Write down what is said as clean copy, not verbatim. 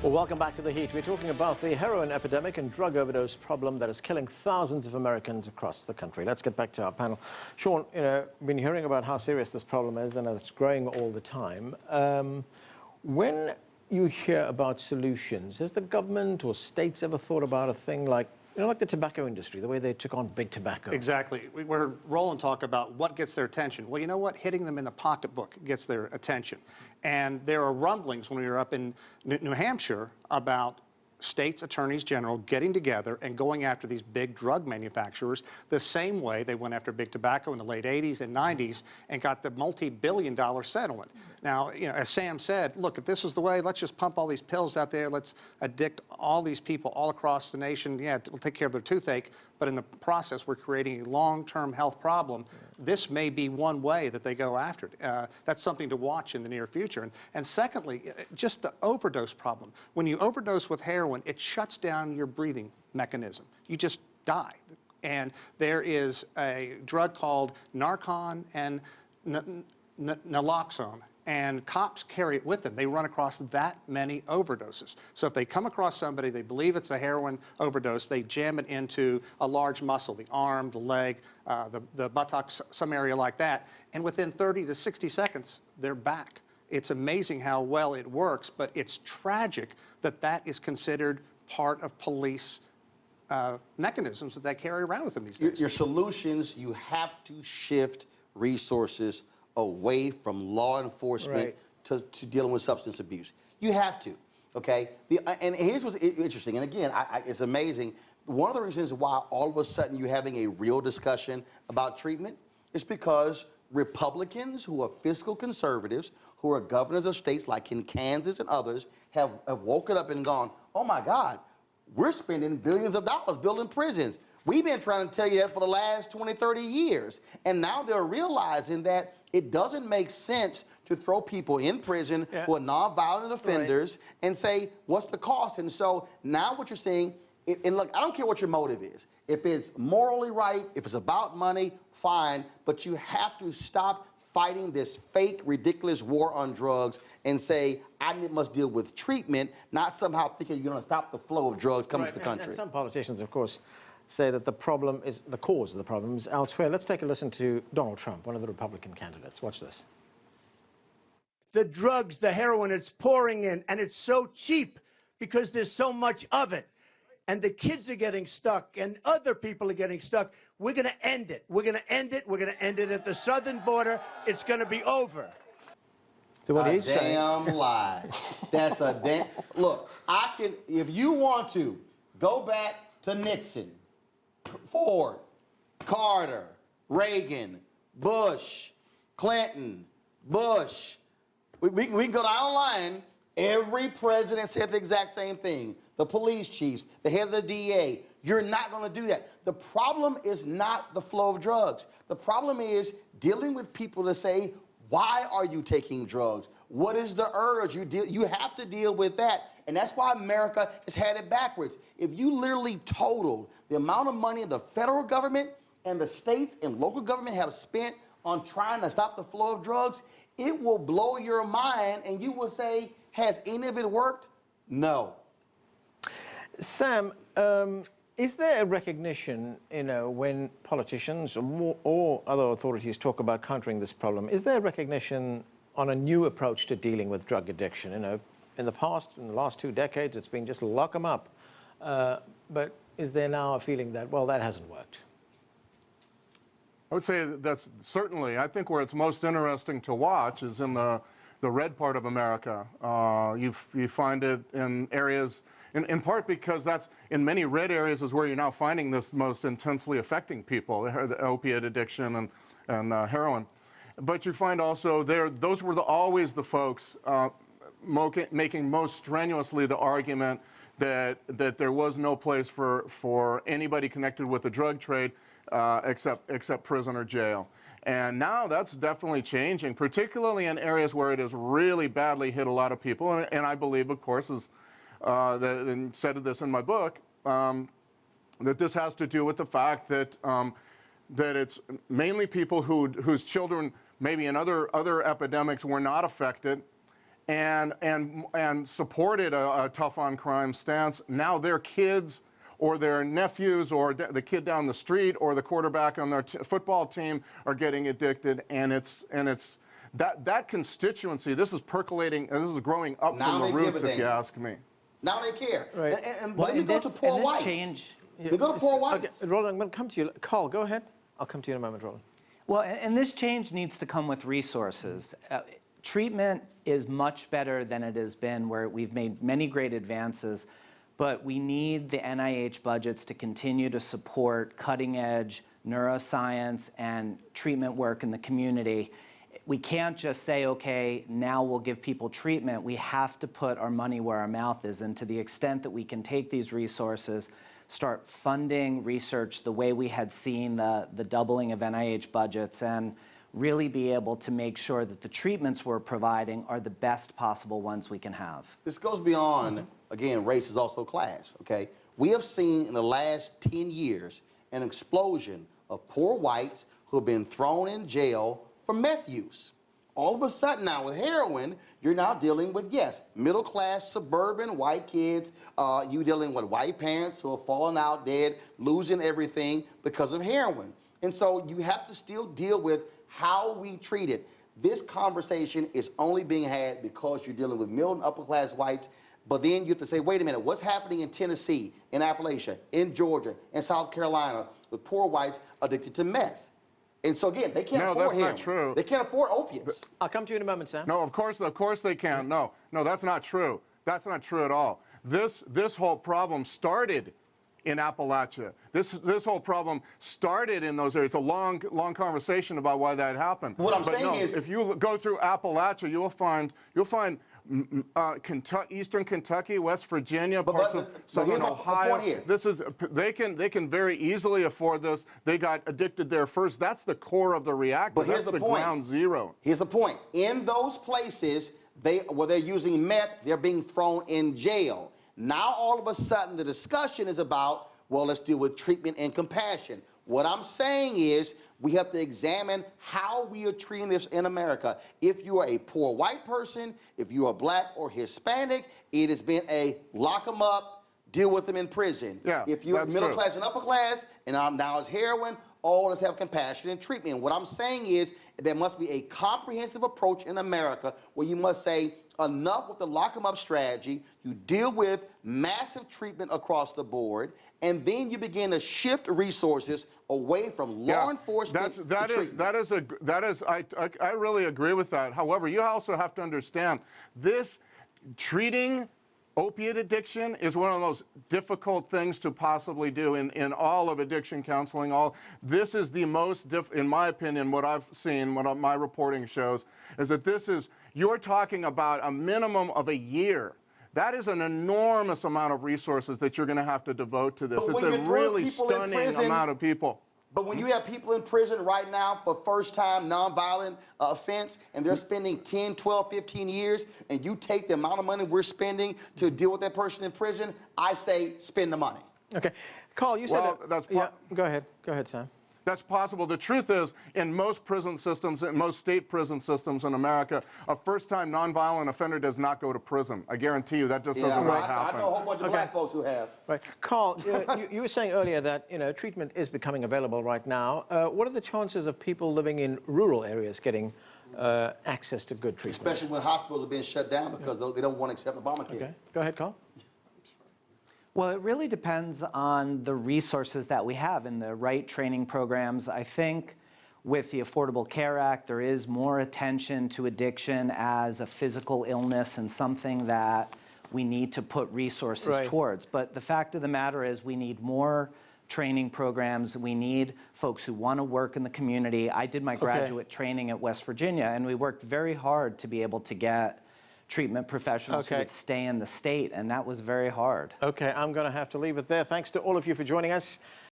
Well, welcome back to The Heat. We're talking about the heroin epidemic and drug overdose problem that is killing thousands of Americans across the country. Let's get back to our panel. Sean, we've been hearing about how serious this problem is and it's growing all the time. When you hear about solutions, has the government or states ever thought about a thing like, like the tobacco industry, the way they took on big tobacco? Exactly. We heard Roland talk about what gets their attention. Well, you know what? Hitting them in the pocketbook gets their attention. And there are rumblings when we were up in New Hampshire about states' attorneys general getting together and going after these big drug manufacturers the same way they went after big tobacco in the late 80s and 90s and got the multi-billion-dollar settlement. Now, as Sam said, look, if this was the way, let's just pump all these pills out there, let's addict all these people all across the nation. Yeah, we'll take care of their toothache, but in the process, we're creating a long-term health problem. This may be one way that they go after it. That's something to watch in the near future. And secondly, just the overdose problem. When you overdose with heroin, it shuts down your breathing mechanism. You just die. And there is a drug called Narcan and naloxone, and cops carry it with them. They run across that many overdoses. So if they come across somebody, they believe it's a heroin overdose, they jam it into a large muscle, the arm, the leg, the buttocks, some area like that, and within 30 to 60 seconds, they're back. It's amazing how well it works, but it's tragic that that is considered part of police mechanisms that they carry around with them these days. Your solutions, you have to shift resources away from law enforcement to dealing with substance abuse. You have to, okay? And here's what's interesting, and again, it's amazing. One of the reasons why all of a sudden you're having a real discussion about treatment is because Republicans who are fiscal conservatives, who are governors of states like in Kansas and others, have woken up and gone, oh my God, we're spending billions of dollars building prisons. We've been trying to tell you that for the last 20, 30 years. And now they're realizing that it doesn't make sense to throw people in prison who are nonviolent offenders and say, what's the cost? And so now what you're saying, and look, I don't care what your motive is. If it's morally right, if it's about money, fine, but you have to stop fighting this fake, ridiculous war on drugs and say, I must deal with treatment, not somehow thinking you're gonna stop the flow of drugs coming to the country. And some politicians, of course, say that the problem is, the cause of the problem is elsewhere. Let's take a listen to Donald Trump, one of the Republican candidates. Watch this. The drugs, the heroin, it's pouring in, and it's so cheap because there's so much of it. And the kids are getting stuck, and other people are getting stuck. We're going to end it. We're going to end it. We're going to end it at the southern border. It's going to be over. So what he's saying... Damn lie. That's a damn... Look, I can... If you want to, go back to Nixon, Ford, Carter, Reagan, Bush, Clinton, Bush. We can go down the line. Every president said the exact same thing. The police chiefs, the head of the DA. You're not going to do that. The problem is not the flow of drugs. The problem is dealing with people to say, why are you taking drugs? What is the urge? You have to deal with that. And that's why America has had it backwards. If you literally totaled the amount of money the federal government and the states and local government have spent on trying to stop the flow of drugs, it will blow your mind and you will say, has any of it worked? No. Sam, is there a recognition, when politicians or other authorities talk about countering this problem, is there a recognition on a new approach to dealing with drug addiction? In the past, in the last 2 decades, it's been just lock them up. But is there now a feeling that, well, that hasn't worked? I would say that's certainly, I think where it's most interesting to watch is in the red part of America. You find it in areas, in part because that's, in many red areas is where you're now finding this most intensely affecting people, the opiate addiction and heroin. But you find also those were always the folks making most strenuously the argument that there was no place for anybody connected with the drug trade except prison or jail. And now that's definitely changing, particularly in areas where it has really badly hit a lot of people. And I believe, of course, and said this in my book, that this has to do with the fact that it's mainly people whose children maybe in other epidemics were not affected, and supported a tough on crime stance. Now their kids or their nephews or the kid down the street or the quarterback on their football team are getting addicted, and it's that constituency. This is percolating. This is growing up Now from the they give roots, a if you damn. ask me. Now they care. Right. But let me go to poor whites. We go to poor whites. Okay, Roland, I'm going to come to you. Carl, go ahead. I'll come to you in a moment, Roland. Well, and this change needs to come with resources. Treatment is much better than it has been, where we've made many great advances, but we need the NIH budgets to continue to support cutting-edge neuroscience and treatment work in the community. We can't just say, okay, now we'll give people treatment. We have to put our money where our mouth is, and to the extent that we can take these resources, start funding research the way we had seen the doubling of NIH budgets, and really be able to make sure that the treatments we're providing are the best possible ones we can have. This goes beyond, again, race is also class, okay? We have seen in the last 10 years an explosion of poor whites who have been thrown in jail for meth use. All of a sudden now with heroin, you're now dealing with, yes, middle-class suburban white kids. You're dealing with white parents who have fallen out dead, losing everything because of heroin. And so you have to still deal with how we treat it. This conversation is only being had because you're dealing with middle and upper-class whites. But then you have to say, wait a minute, what's happening in Tennessee, in Appalachia, in Georgia, in South Carolina with poor whites addicted to meth? And so again, they can't afford heroin. No, that's not true. They can't afford opiates. I'll come to you in a moment, Sam. No, of course they can. No, that's not true. That's not true at all. This whole problem started in Appalachia. This whole problem started in those areas. It's a long conversation about why that happened. What I'm saying is, if you go through Appalachia, you'll find Eastern Kentucky, West Virginia, parts of Southern Ohio. This is they can very easily afford this. They got addicted there first. That's the core of the reactor. But here's That's the point. Ground zero. Here's the point. In those places, where they're using meth, they're being thrown in jail. Now all of a sudden the discussion is about, well, let's deal with treatment and compassion. What I'm saying is we have to examine how we are treating this in America. If you are a poor white person, if you are black or Hispanic, it has been a lock them up, deal with them in prison. Yeah, if you're middle class and upper class, and now it's heroin, all let's have compassion and treatment. What I'm saying is there must be a comprehensive approach in America where you must say enough with the lock 'em up strategy. You deal with massive treatment across the board, and then you begin to shift resources away from law enforcement to treatment. I really agree with that. However, you also have to understand this treating opiate addiction is one of the most difficult things to possibly do in all of addiction counseling. This is the most, in my opinion, what I've seen, what my reporting shows, is that you're talking about a minimum of a year. That is an enormous amount of resources that you're going to have to devote to this. It's a really stunning amount of people. But when you have people in prison right now for first-time nonviolent offense, and they're spending 10, 12, 15 years, and you take the amount of money we're spending to deal with that person in prison, I say spend the money. Okay. Carl, you said go ahead. Go ahead, Sam. That's possible. The truth is, in most prison systems, in most state prison systems in America, a first-time nonviolent offender does not go to prison. I guarantee you that just doesn't happen. I know a whole bunch of black folks who have. Right. Carl, you were saying earlier that treatment is becoming available right now. What are the chances of people living in rural areas getting access to good treatment? Especially when hospitals are being shut down because they don't want to accept Obamacare. Okay. Go ahead, Carl. Well, it really depends on the resources that we have and the right training programs. I think with the Affordable Care Act, there is more attention to addiction as a physical illness and something that we need to put resources towards. But the fact of the matter is we need more training programs. We need folks who want to work in the community. I did my graduate training at West Virginia, and we worked very hard to be able to get treatment professionals who would stay in the state, and that was very hard. Okay, I'm going to have to leave it there. Thanks to all of you for joining us.